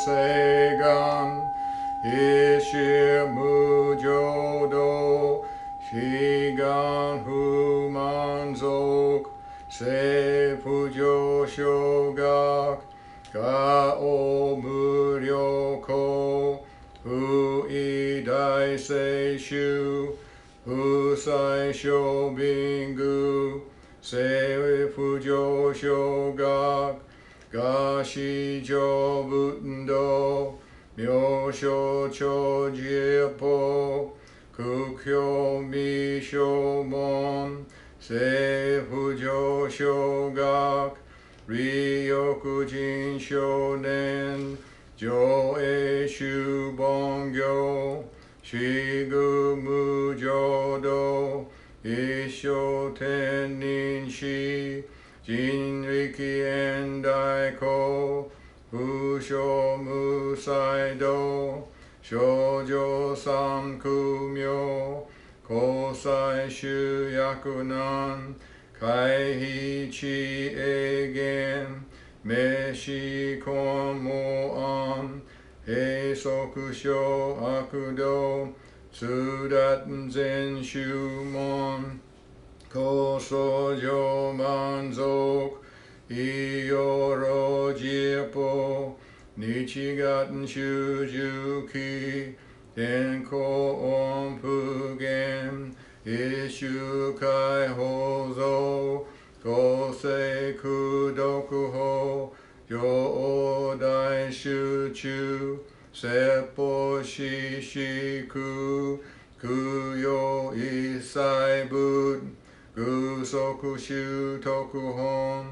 世願一心無浄土悲願不満足生不上昇学我を無量行不意大聖衆不採小貧具生不上昇学が至上仏道妙正長寺法苦行未消門生不上昇学利欲人少年上映修凡行死具無浄土一生天人死人力現代行不生無才道少女三苦名交際修薬難回避地永遠名詞根無安閉塞小悪道通達全宗門高僧上満足意養老寺法日月修十期天候音普賢一周解放像公正功徳法上大集中説法施施空空用一切仏具足修徳本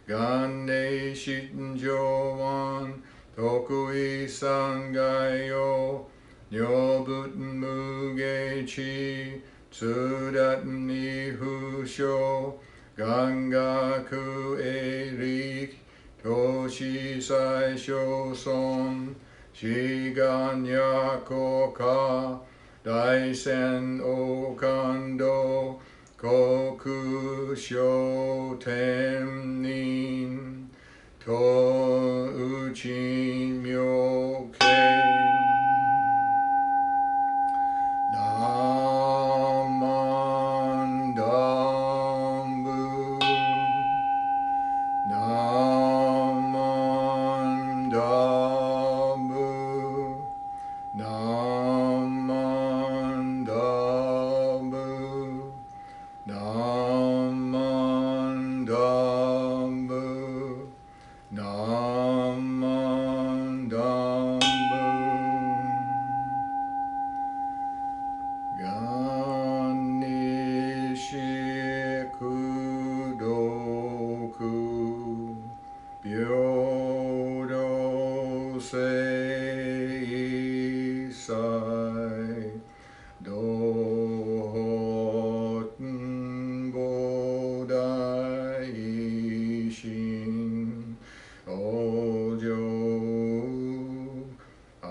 元年心上腕徳意三概要如仏無下地通達二不詳願学営力投資最小尊志願役果大仙王感動国小天人とうち妙見ナマンダンブナマンダンブナマンダンブナマンダンブナマンダンブがんにしくどく平等性際道菩提心往生安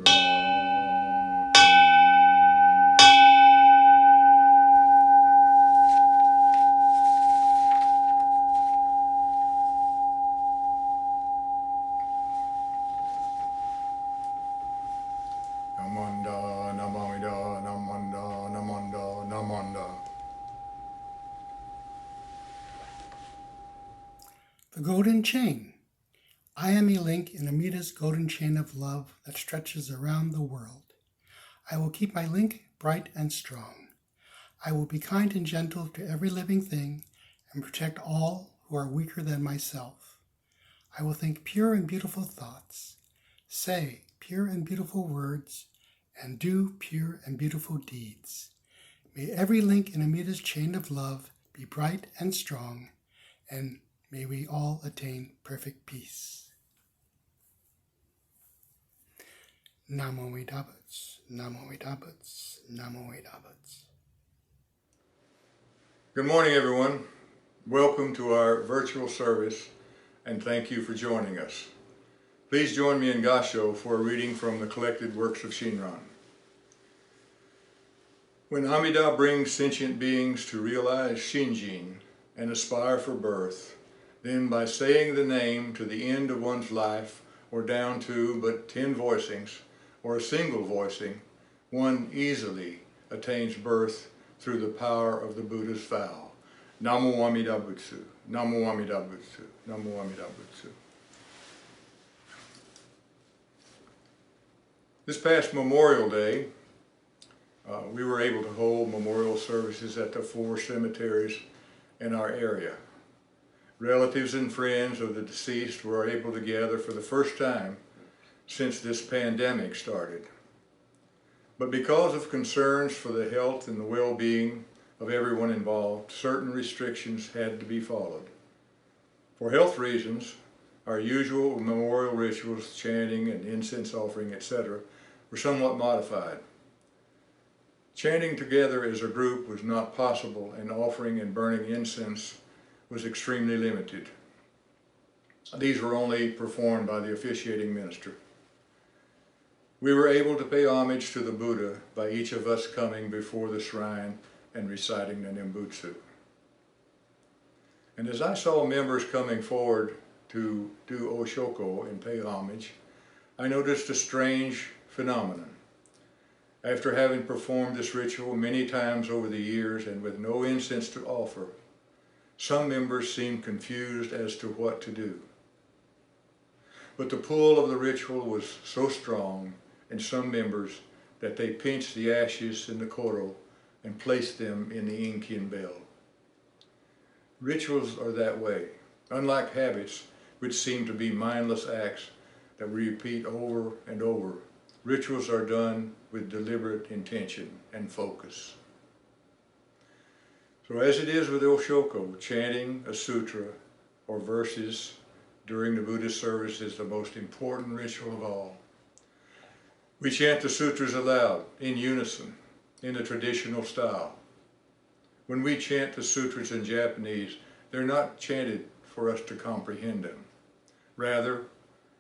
楽Namanda, Namamida, Namanda, Namanda, Namanda. The Golden Chain. I am a link in Amita's golden chain of love that stretches around the world. I will keep my link bright and strong. I will be kind and gentle to every living thing and protect all who are weaker than myself. I will think pure and beautiful thoughts, say pure and beautiful words, and do pure and beautiful deeds. May every link in Amita's chain of love be bright and strong, and may we all attain perfect peace. Namo Vedabuts, Namo Vedabuts, Namo Vedabuts. Good morning, everyone. Welcome to our virtual service, and thank you for joining us. Please join me in Gasho for a reading from the collected works of Shinran. When Amida brings sentient beings to realize Shinjin and aspire for birth, Then by saying the name to the end of one's life, or down to but 10 voicings, or a single voicing, one easily attains birth through the power of the Buddha's vow. Namo Amida Butsu, Namo Amida Butsu, Namo Amida Butsu. This past Memorial Day, we were able to hold memorial services at the 4 cemeteries in our area. Relatives and friends of the deceased were able to gather for the first time since this pandemic started. But because of concerns for the health and the well-being of everyone involved, certain restrictions had to be followed. For health reasons, our usual memorial rituals, chanting and incense offering, etc., were somewhat modified. Chanting together as a group was not possible, and offering and burning incense was extremely limited. These were only performed by the officiating minister. We were able to pay homage to the Buddha by each of us coming before the shrine and reciting the Nimbutsu. And as I saw members coming forward to do Oshoko and pay homage, I noticed a strange phenomenon. After having performed this ritual many times over the years and with no incense to offer, some members seemed confused as to what to do. But the pull of the ritual was so strong in some members that they pinched the ashes in the koro and placed them in the Inkin bell. Rituals are that way. Unlike habits, which seem to be mindless acts that we repeat over and over, rituals are done with deliberate intention and focus. So as it is with Oshoko, chanting a sutra or verses during the Buddhist service is the most important ritual of all. We chant the sutras aloud, in unison, in a traditional style. When we chant the sutras in Japanese, they're not chanted for us to comprehend them. Rather,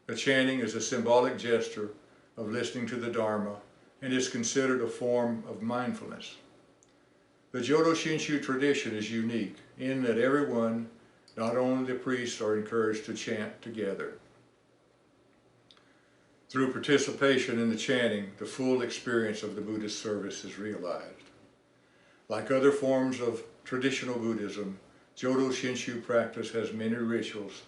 the chanting is a symbolic gesture of listening to the Dharma and is considered a form of mindfulness. The Jodo Shinshu tradition is unique in that everyone, not only the priests, are encouraged to chant together. Through participation in the chanting, the full experience of the Buddhist service is realized. Like other forms of traditional Buddhism, Jodo Shinshu practice has many rituals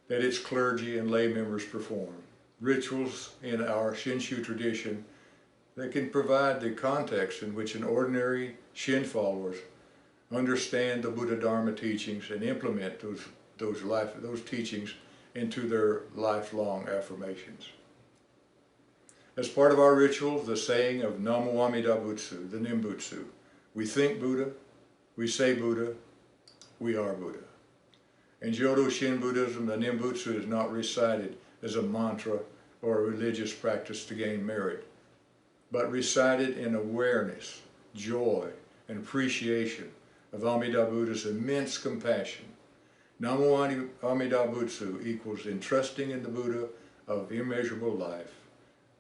that its clergy and lay members perform. Rituals in our Shinshu tradition that can provide the context in which an ordinary Shin followers understand the Buddha Dharma teachings and implement those teachings into their lifelong affirmations. As part of our ritual, the saying of Namo Amida Butsu, the Nimbutsu, we think Buddha, we say Buddha, we are Buddha. In Jodo Shin Buddhism, the Nimbutsu is not recited as a mantra or a religious practice to gain merit, but recited in awareness, joy, and appreciation of Amida Buddha's immense compassion. Namo Amida Butsu equals entrusting in the Buddha of immeasurable life,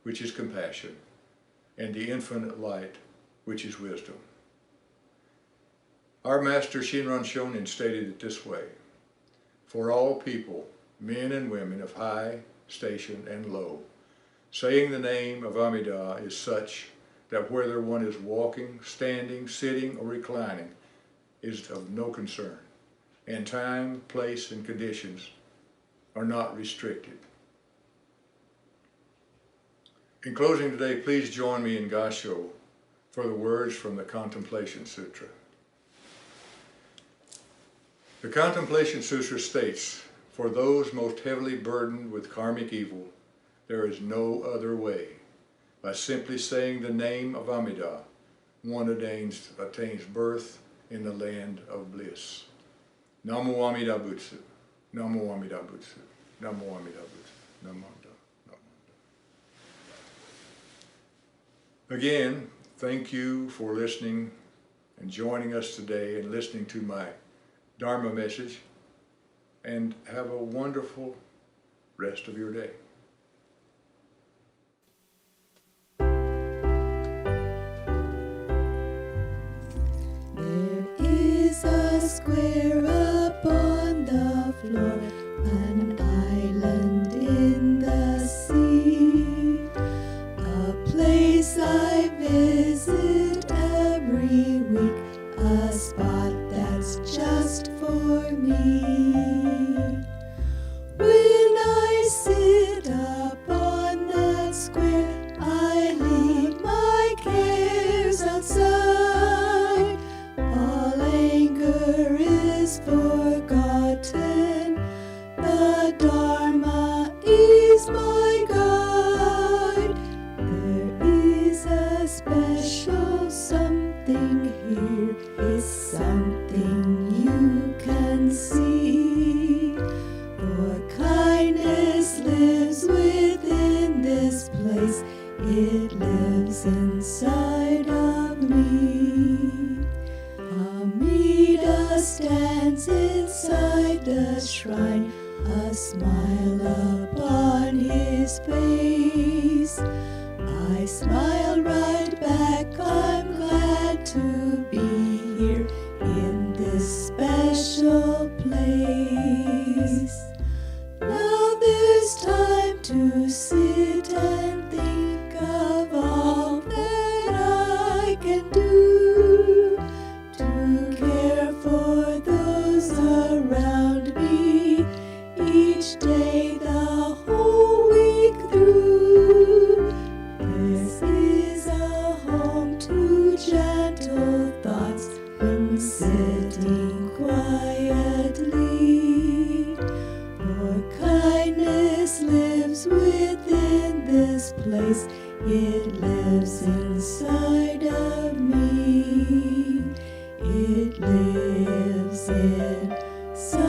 which is compassion, and the infinite light, which is wisdom. Our master Shinran Shonin stated it this way: for all people, men and women of high station and low, saying the name of Amida is such that whether one is walking, standing, sitting, or reclining is of no concern, and time, place, and conditions are not restricted. In closing today, please join me in Gasho for the words from the Contemplation Sutra. The Contemplation Sutra states, for those most heavily burdened with karmic evil, there is no other way. By simply saying the name of Amida, one attains birth in the land of bliss. Namo Amida Butsu, Namo Amida Butsu, Namo Amida Butsu, Namo Amida. Again, thank you for listening and joining us today and listening to my Dharma message, and have a wonderful rest of your day. There is a square upon the floor, an island in the sea, a place I visit every week, a spot that's just for me. When I sit up on that square, I leave my cares outside. All anger is forgotten. The Dharma is my guide. There is a special something here. It's something you can see. For kindness lives within this place. It lives inside of me. Amida stands inside the shrine, a smile upon his face. I smile right back. I'm glad to be here in this special place. Now there's time to sit and think of all that I can do to care for those around me each day, the whole week through. This is a home to gentle thoughts when sitting quietly. For kindness lives within this place. It lives inside of me. It lives inside